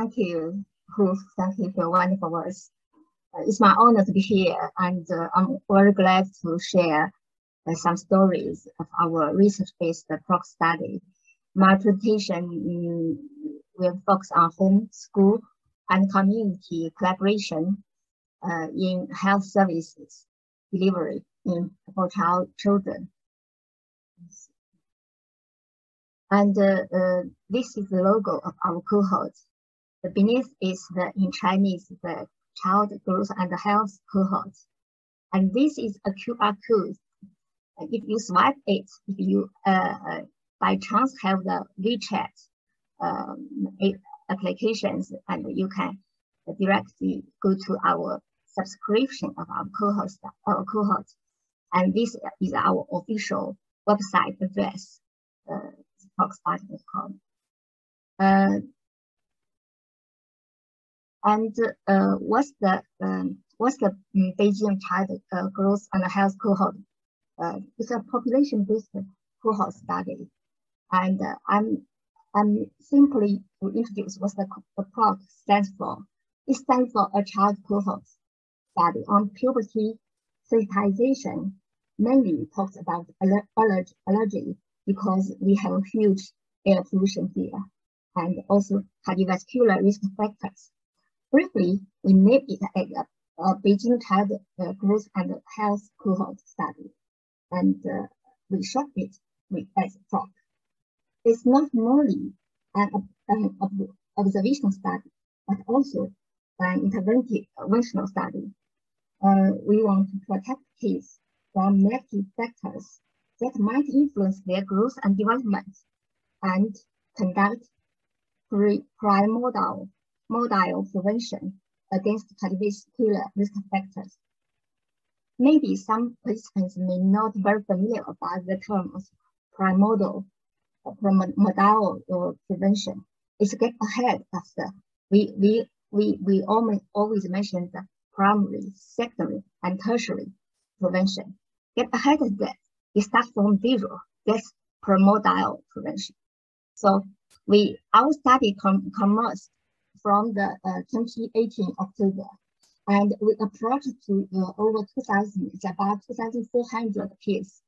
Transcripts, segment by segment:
Thank you, Hu. Thank you for your wonderful words. It's my honor to be here, and I'm very glad to share some stories of our research-based PROC study. My presentation will focus on home, school, and community collaboration in health services delivery for children. And this is the logo of our cohort. The beneath is in Chinese, the Child Growth and Health Cohort. And this is a QR code. If you swipe it, if you by chance have the WeChat applications, and you can directly go to our subscription of our cohort. And this is our official website address, PROC.com. What's the Beijing Child Growth and Health Cohort? It's a population-based cohort study, and I'm simply to introduce what the PROC stands for. It stands for a child cohort study on puberty sensitization. Mainly talks about allergy because we have a huge air pollution here, and also cardiovascular risk factors. Briefly, we named it a Beijing Child Growth and Health Cohort study, and we short it as PROC. It's not merely an observational study, but also an interventional study. We want to protect kids from negative factors that might influence their growth and development, and conduct primordial prevention against cardiovascular risk factors. Maybe some participants may not be very familiar about the term of primordial prevention. It's get ahead of the we always mention the primary, secondary, and tertiary prevention. Get ahead of that. We start from zero. That's primordial prevention. So our study commenced from the 2018 October, and we approached to over 2,000, it's about 2,400 kids,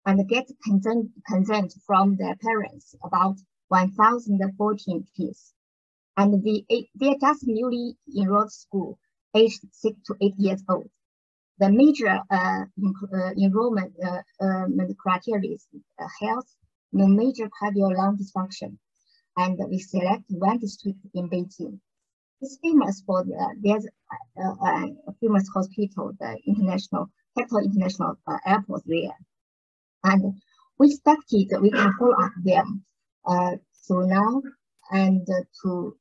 and get consent from their parents, about 1,014 kids. And they are just newly enrolled school, aged 6 to 8 years old. The major enrollment criteria is health, no major cardio lung dysfunction, and we select one district in Beijing. It's famous for there's a famous hospital, the Capital International Airport there, and we expected we can follow up them through now and to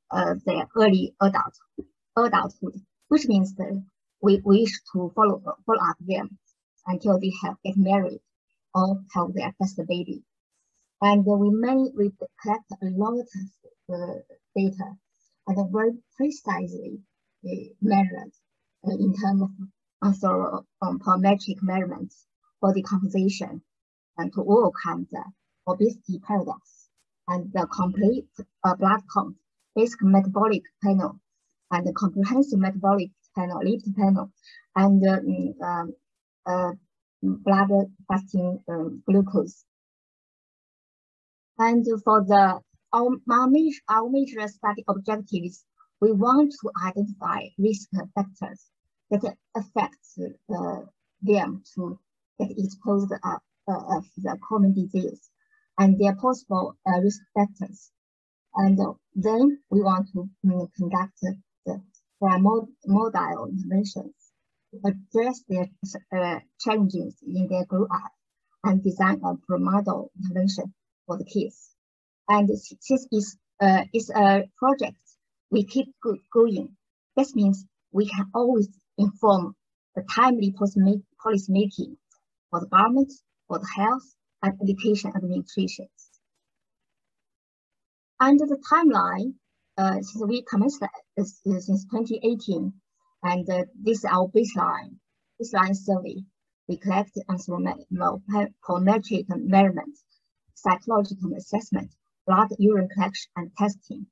their early adulthood, which means that we wish to follow up them until they get married or have their first baby. And we collect a lot of data and very precisely measured in terms of thorough parametric measurements for decomposition and to overcome the obesity paradox and the complete blood count, basic metabolic panel, and the comprehensive metabolic panel, lipid panel, and blood fasting glucose. And for our major study objectives, we want to identify risk factors that affect them to get exposed of the common disease and their possible risk factors. And then we want to conduct the primordial interventions to address their challenges in their grow up and design a primordial intervention for the kids. And since it's a project, we keep going. That means we can always inform the timely policy making for the government, for the health, and education and nutrition. Under the timeline, since we commenced since 2018, and this is our baseline survey. We collected anthropometric measurements, psychological assessment, blood urine collection and testing.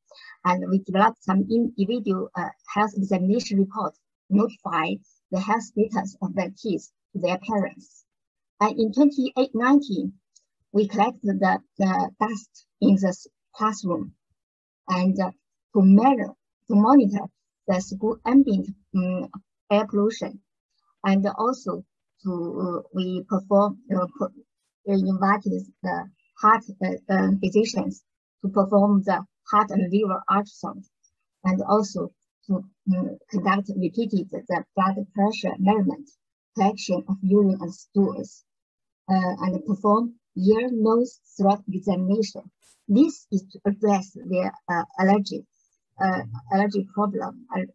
And we developed some individual health examination report, notify the health status of their kids to their parents. And in 2019, we collected the dust in the classroom and to monitor the school ambient air pollution, and also we perform invited the heart physicians to perform the heart and liver ultrasound, and also to conduct repeated the blood pressure measurement, collection of urine and stools, and perform ear, nose, throat examination. This is to address their allergy problem and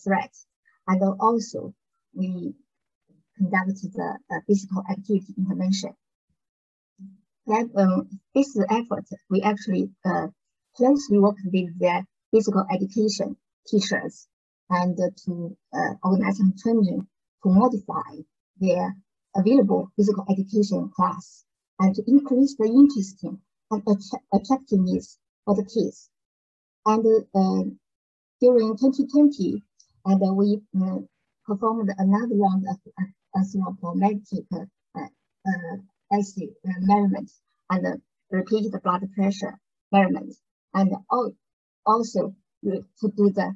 threat. And also we conduct the physical activity intervention. This effort, we actually closely work with their physical education teachers and to organize some training to modify their available physical education class and to increase the interest and attractiveness for the kids. And during 2020, and we performed another round of anthropometric acid measurement and repeated blood pressure measurement, and also to do the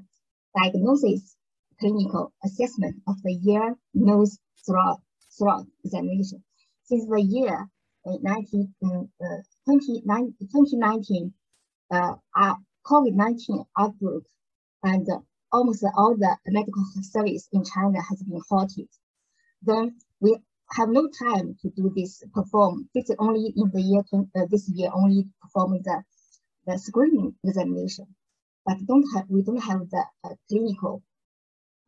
diagnosis clinical assessment of the ear, nose, throat examination. Since the year 2019, COVID-19 outbreak, and almost all the medical service in China has been halted. Then we have no time to do this This is only in the year this year only performing the screening examination, but we don't have the clinical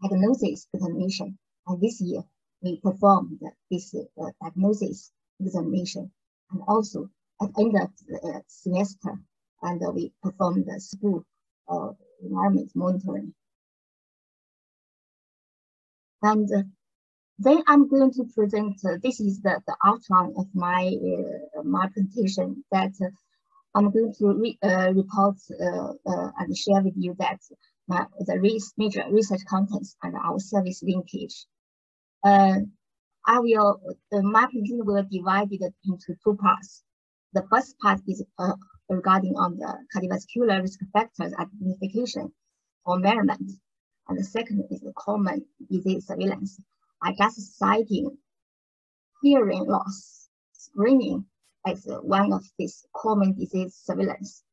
diagnosis examination. And this year we performed this diagnosis examination, and also at the end of the semester, and we performed the school environment monitoring. And then I'm going to present, this is the outline of my presentation, that I'm going to report and share with you that the major research contents and our service linkage. My presentation will be divided into two parts. The first part is regarding on the cardiovascular risk factors identification or measurement, and the second is the common disease surveillance. I just citing hearing loss screening as one of these common disease surveillance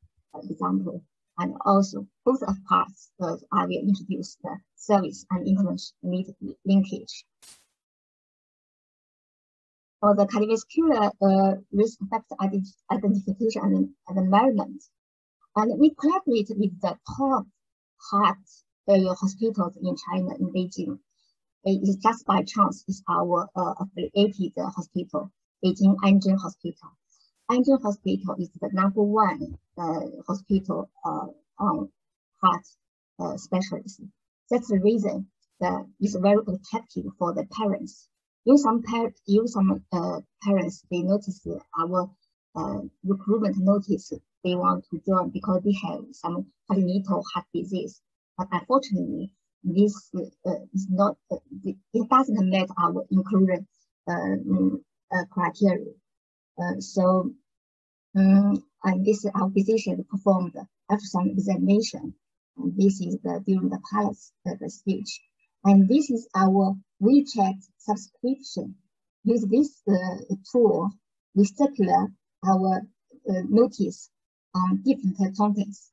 example, and also both of parts I will introduce the service and intervention linkage. For the cardiovascular risk factor identification and measurement, and we collaborate with the top heart hospitals in China, in Beijing. It is just by chance is our affiliated hospital, Beijing Anzhen Hospital. Anzhen Hospital is the #1 hospital on heart specialists. That's the reason that it's very attractive for the parents. Some parents, they notice our recruitment notice, they want to join because they have some congenital heart disease. But unfortunately, this is not, it doesn't meet our inclusion criteria. And this is our physician performed ultrasound examination. And this is during the pilot stage. And this is our WeChat subscription. Use this tool, we circulate our notice on different contents.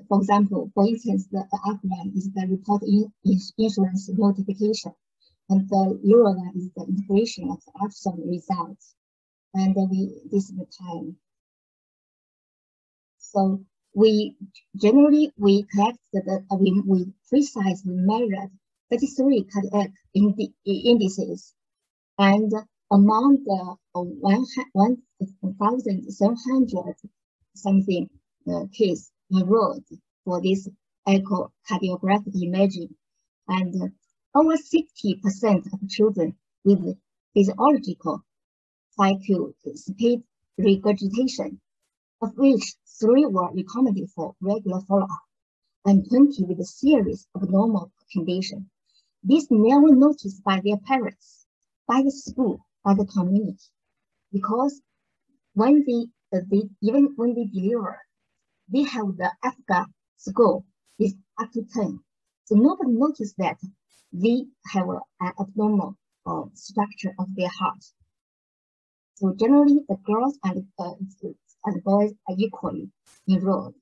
For example, for instance, the upper line is the report insurance notification, and the lower line is the integration of the ultrasound results. And this is the time. So we generally collect we precisely measured 33 cardiac indices, and among the 1,700 something case enrolled for this echocardiographic imaging, and over 60% of children with physiological cycle speed regurgitation of which 3 were recommended for regular follow-up, and 20 with a series of normal conditions. This never noticed by their parents, by the school, by the community, because when even when they deliver, they have the EFGA score is up to 10. So nobody noticed that they have an abnormal structure of their heart. So generally, the girls and boys are equally enrolled.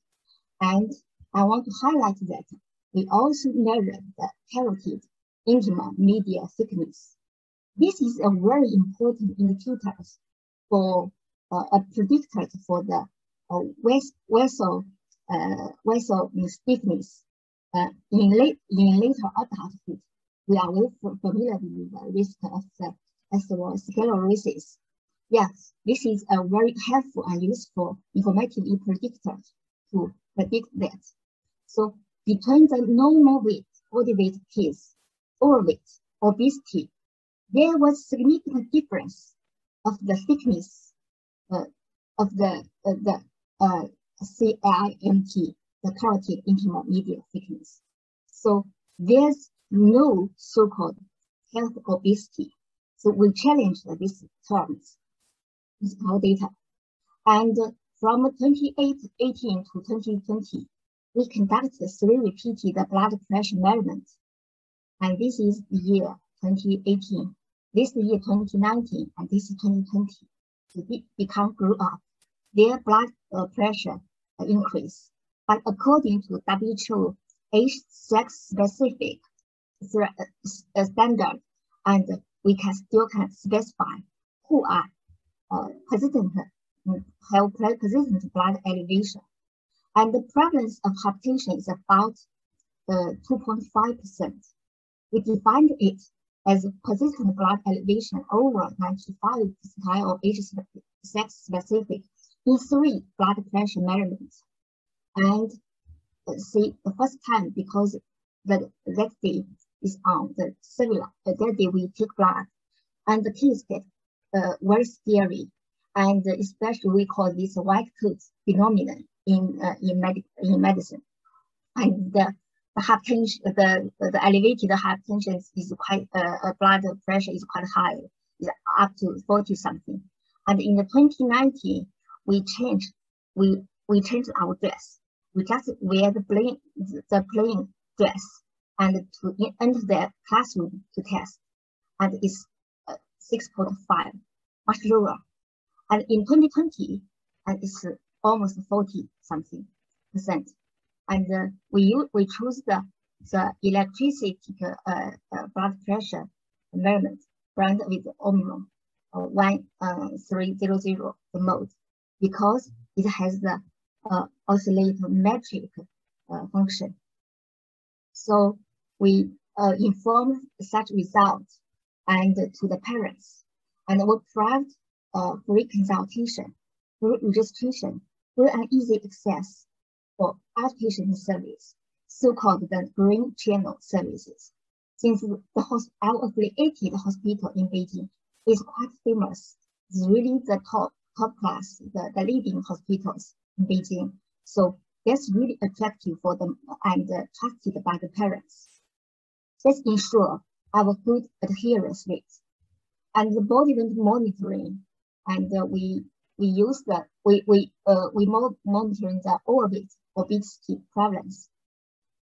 And I want to highlight that we also measured the carotid intima media thickness. This is a very important indicator for a predictor for the vessel stiffness. In later adulthood, we are very familiar with the risk of the atherosclerosis. Yes, this is a very helpful and useful informative predictor to predict that. So between the normal weight, body weight case, overweight, obesity, there was significant difference of the thickness of the CIMT, the carotid intima media thickness. So there's no so-called health obesity. So we challenged these terms with our data. And from 2018 to 2020, we conducted 3 repeated blood pressure measurements. And this is the year 2018, this is the year 2019, and this is 2020. So they grew up. Their blood pressure increase. But according to WHO age-sex specific standard, and we can still specify who are have persistent blood elevation. And the prevalence of hypertension is about 2.5%. We defined it as persistent blood elevation over 95 percentile of age-sex specific in 3 blood pressure measurements. And see, the first time, because that day is on the cellular, that day we take blood, and the kids get very scary, and especially we call this white coat phenomenon in medicine. And the hypertension, the elevated hypertension is quite blood pressure is quite high, is up to 40 something. And in the 2019, we changed our dress. We just wear the plain dress and to enter the classroom to test, and it's 6.5, much lower. And in 2020, and it's almost 40 something percent. And we choose the electricity blood pressure measurement brand with Omron 1300 mode, because it has the oscillatometric function. So we inform such results and to the parents, and we provide free consultation, free registration, free and easy access for outpatient service, so-called the green channel services. Since our affiliated hospital in Beijing is quite famous, it's really the top class, the leading hospitals in Beijing. So that's really attractive for them and trusted by the parents. Let's ensure our good adherence rates and the body weight monitoring. And we monitoring the overweight obesity prevalence.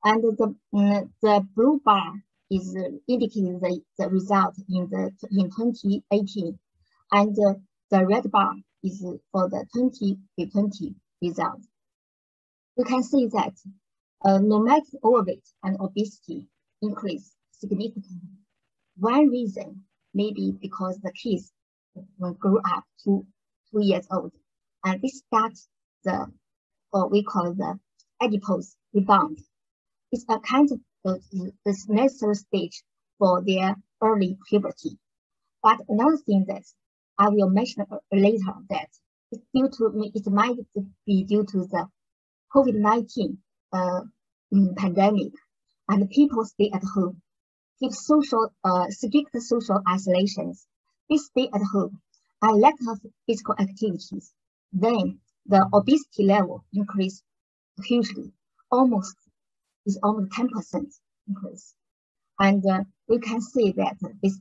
And the blue bar is indicating the result in 2018, and the red bar is for the 2020 result. You can see that no matter overweight and obesity increase significantly. One reason may be because the kids grew up to 2 years old, and they start what we call the adipose rebound. It's a kind of the necessary stage for their early puberty. But another thing that I will mention later, that it might be due to the COVID-19 pandemic, and people stay at home, keep strict social isolations. They stay at home and lack of physical activities. Then the obesity level increased hugely, almost 10% increase. And we can see that this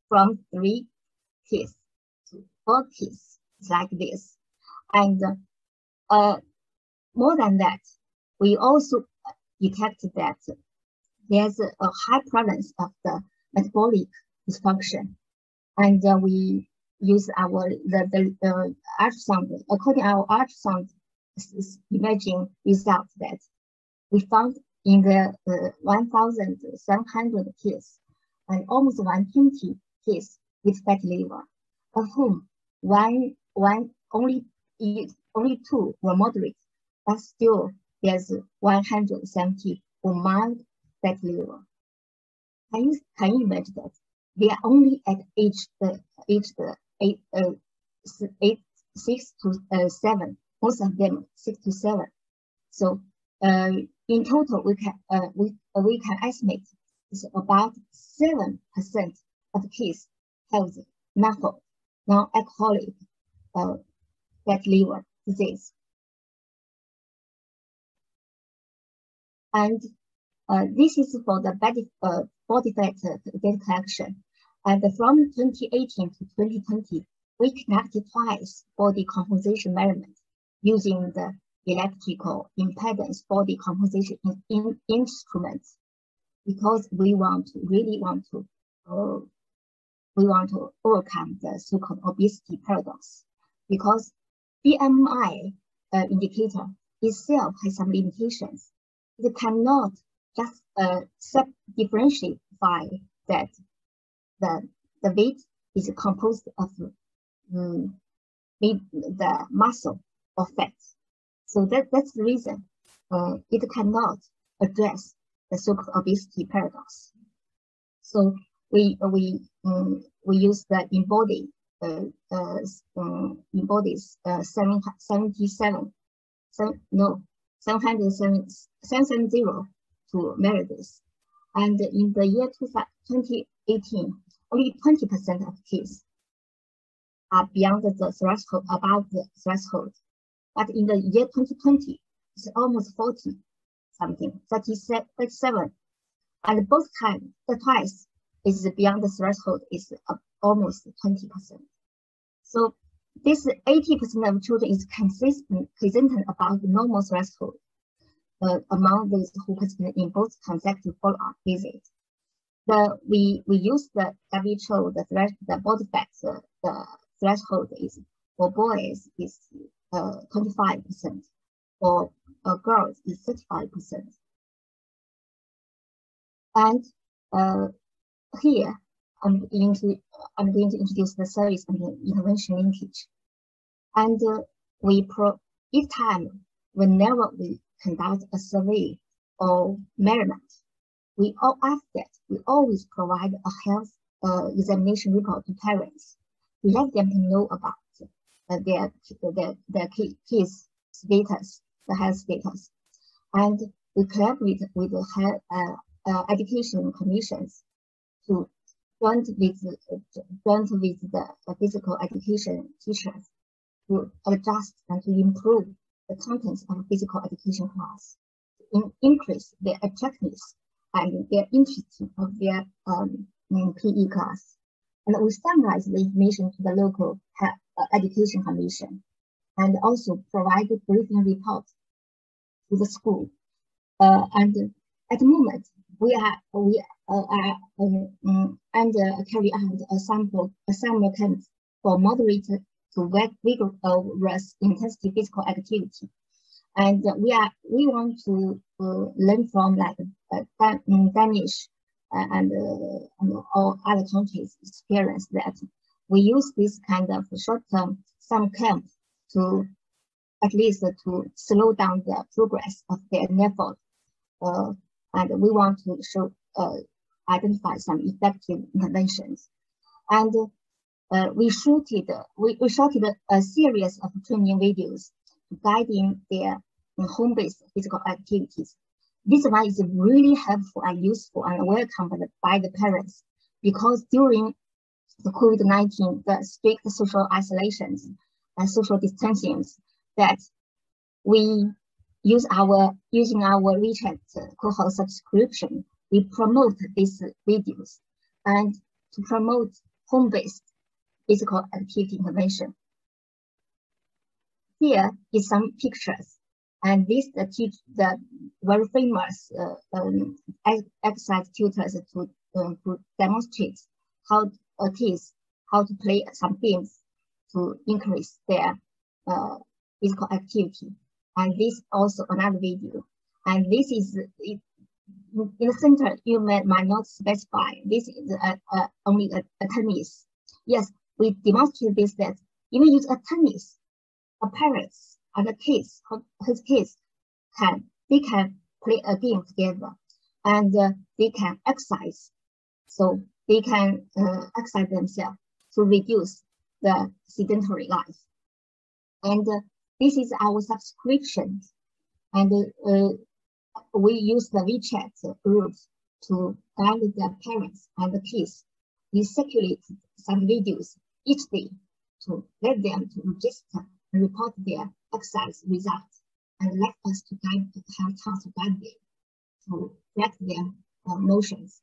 from 3 kids to 4 kids, it's like this. And more than that, we also detected that there's a high prevalence of the metabolic dysfunction. And we use the ultrasound, according to our ultrasound imaging result, that we found in the 1,700 kids and almost 120 kids with fatty liver, of whom only 2 were moderate, but still there's 170 who mild fatty liver. Can you imagine that? They are only at age 6 to 7. Most of them 6 to 7. So in total, we can estimate it's about 7% of kids have non-alcoholic fatty liver disease. And this is for the body fat data collection. And from 2018 to 2020, we conducted twice body composition measurement using the electrical impedance body composition instruments, because we really want to overcome the so-called obesity paradox, because BMI indicator itself has some limitations. It cannot just differentiate that the weight is composed of the muscle or fat. So that's the reason it cannot address the so-called obesity paradox. So we use the embodies 770 to measure this. And in the year 2018, only 20% of kids are beyond the threshold, above the threshold. But in the year 2020, it's almost 40 something, 37. And both times, twice is beyond the threshold is almost 20%. So this 80% of children is consistent about the normal threshold among those who participated in both consecutive follow-up visits. We use the WHO, the body fat, the threshold is for boys is 25%, for girls is 35%. And here I'm going to introduce the service and the intervention linkage. And each time, whenever we conduct a survey or measurement, we always provide a health examination report to parents. We let them know about their kids' status, the health status, and we collaborate with the education commissions to joint with the physical education teachers to adjust and to improve the contents of physical education class, increase their attractiveness and their interest of their PE class. And we summarize the information to the local education commission, and also provide a briefing report to the school. And at the moment, we are carry out a summer camp for moderate to vigorous intensity physical activity, and we want to learn from like Danish and all other countries' experience that we use this kind of short-term summer camp to at least to slow down the progress of their effort, and we want to identify some effective interventions. And we shooted a series of training videos guiding their home-based physical activities. This one is really helpful and useful and welcomed by the parents, because during the COVID-19, the strict social isolations and social distancing that we using our WeChat cohort subscription, we promote these videos and to promote home-based physical activity intervention. Here is some pictures, and this the very famous exercise tutors to demonstrate how kids how to play some games to increase their physical activity. And this also another video. And this is in the center. You might not specify this is only a tennis. Yes, we demonstrate this that even use a tennis, a parents and the kids, his kids can play a game together, and they can exercise. So they can exercise themselves to reduce the sedentary life. And this is our subscription, and we use the WeChat groups to guide the parents and the kids. We circulate some videos each day to let them to register and report their exercise results, and let us to have chance to guide them to track their motions.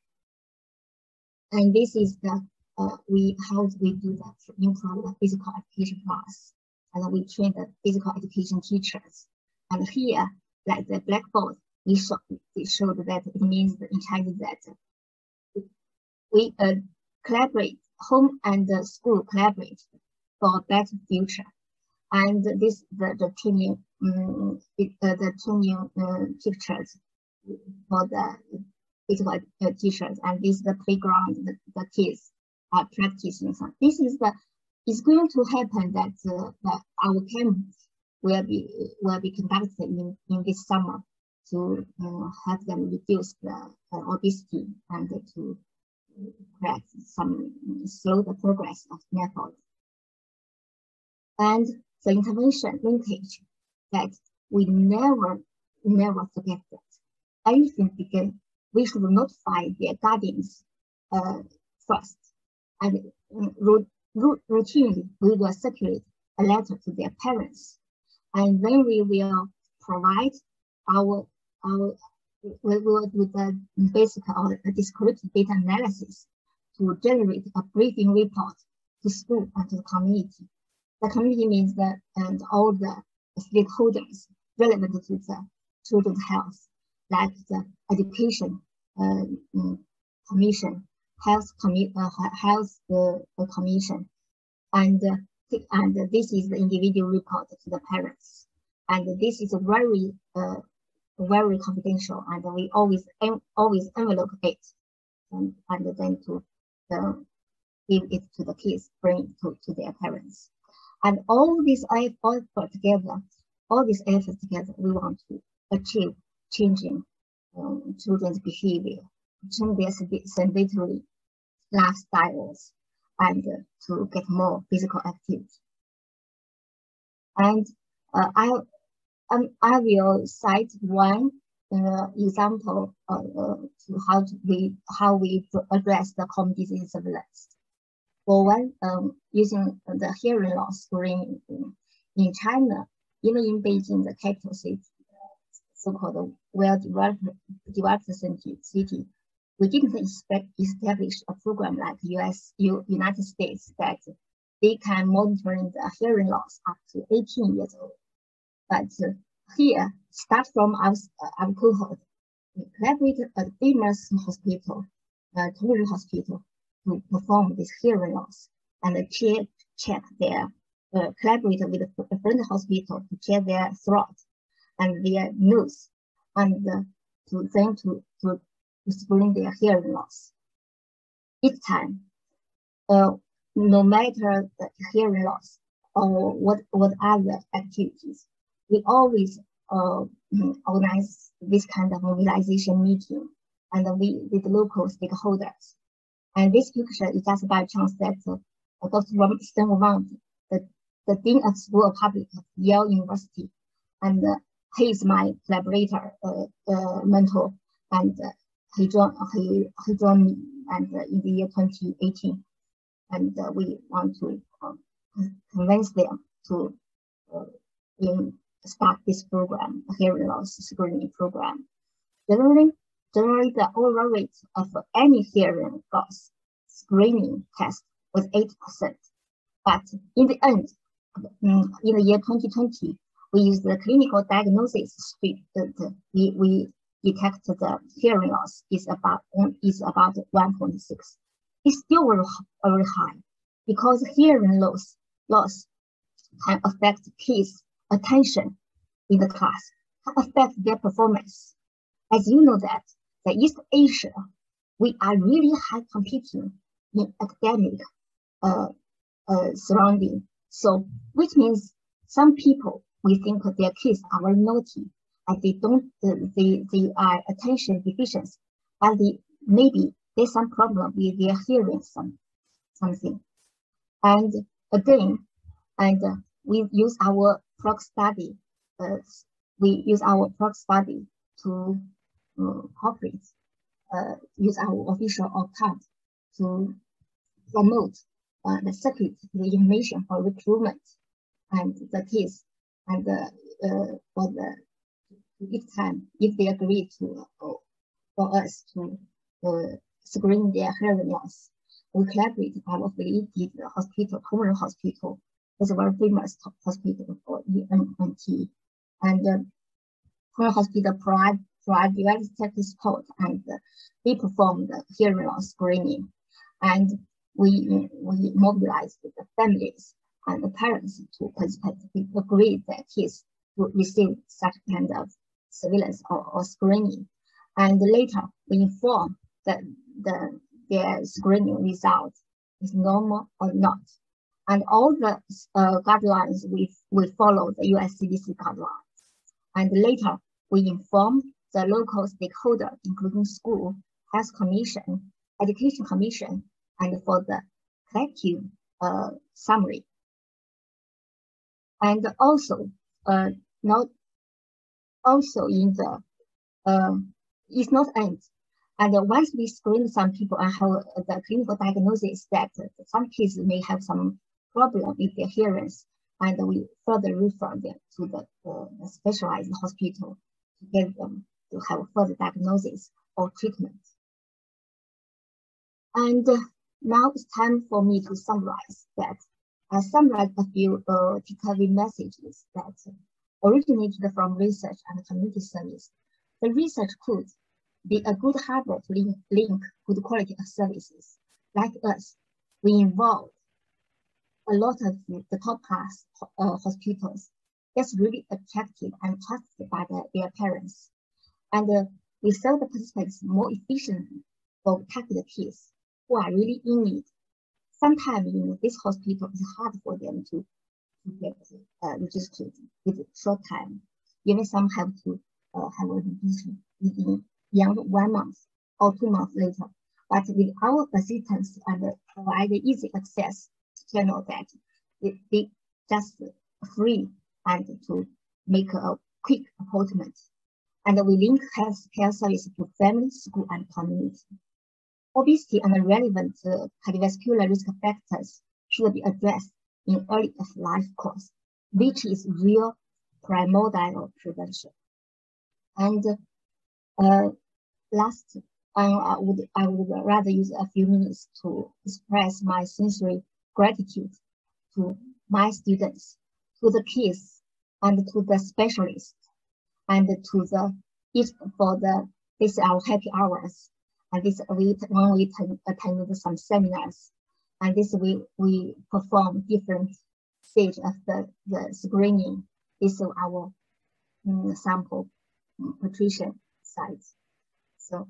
And this is the how we do that to improve the physical education class. And we train the physical education teachers. And here, like the blackboard, we showed that it means in Chinese that we collaborate, home and school collaborate for a better future. And this the training pictures for the physical teachers, and this is the playground the kids are practicing. So this is it's going to happen that our camp will be conducted in this summer to help them reduce the obesity and to correct slow the progress of method. And the intervention linkage, that we never forget that anything begin, we should notify their guardians first, and routinely we will circulate a letter to their parents, and then we will provide we will do the basic or descriptive data analysis to generate a briefing report to school and to the community. The community means that and all the stakeholders relevant to the children's health, like the education commission, health commission, and this is the individual report to the parents, and this is very confidential, and we always envelope it, and then to give it to the kids, bring it to their parents. And all these efforts together, we want to achieve changing children's behavior, change their sedentary lifestyles, and to get more physical activity. And I will cite one example to how we address the common disease surveillance. For one, using the hearing loss screening in China, even in Beijing, the capital city, so-called well-developed city, we didn't establish a program like United States that they can monitor the hearing loss up to 18 years old. But here, start from our cohort, we collaborated at a famous hospital, Cohort hospital, to perform this hearing loss, and check their collaborated with a friend hospital to check their throat and their nose, and to screen their hearing loss. Each time, no matter the hearing loss or what other activities, we always organize this kind of mobilization meeting, and with local stakeholders. And this picture is just by chance that Dr. Sten Wang, the Dean of School of Public at Yale University, and he is my collaborator, mentor, and he joined me, and in the year 2018, and we want to convince them to start this program, hearing loss screening program. Generally, the overall rate of any hearing loss screening test was 8%. But in the end, in the year 2020, we used the clinical diagnosis street. We detect the hearing loss is about 1.6. It's still very high because hearing loss can affect kids' attention in the class, can affect their performance. As you know that the East Asia, we are really high competing in academic surrounding. So, which means some people, we think their kids are very naughty and they are attention deficient, but maybe there's some problem with their hearing something. And again, we use our PROC study. To cooperate, use our official account to promote the circuit, the information for recruitment and the kids, and for the each time if they agree to for us to screen their hearing loss, we collaborate with our affiliated hospital, Cohort Hospital. It's a very famous hospital for ENT, and Cohort Hospital provide device tech support, and we perform the hearing loss screening, and we mobilize the families and the parents to participate. We agree that kids to receive such kind of surveillance or screening, and later we inform that their screening result is normal or not, and all the guidelines we follow the US CDC guidelines, and later we inform the local stakeholder, including school, health commission, education commission, and for the collective summary. And also, in the it's not end. And once we screen some people and have the clinical diagnosis that some kids may have some problem with their hearing, and we further refer them to the specialized hospital to get them to have further diagnosis or treatment. And now it's time for me to summarize that. I summarized a few takeaway messages that originated from research and community service. The research could be a good harbor to link good quality of services. Like us, we involved a lot of the top class hospitals that's really attractive and trusted by their parents. And we serve the participants more efficiently for targeted kids who are really in need. Sometimes, this hospital is hard for them to get registered with short time. Even some have to have a registration within beyond 1 month or 2 months later. But with our assistance and provide easy access channel that they just free and to make a quick appointment. And we link health service to family, school, and community. Obesity and relevant cardiovascular risk factors should be addressed in early life course, which is real primordial prevention. And last, I would rather use a few minutes to express my sincere gratitude to my students, to the kids, and to the specialists, and to this our happy hours. And this when we attended some seminars, and this we perform different stage of the screening. This is our sample nutrition sites. So,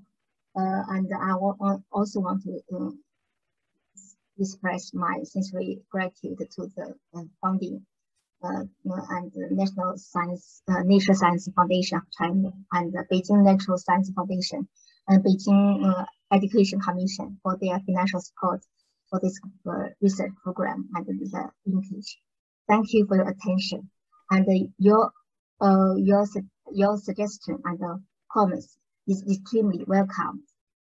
and I also want to express my sincere gratitude to the founding and the National Science Foundation of China, and the Beijing Natural Science Foundation, and Beijing Education Commission for their financial support for this research program and the linkage. Thank you for your attention, and your suggestion and comments is extremely welcome.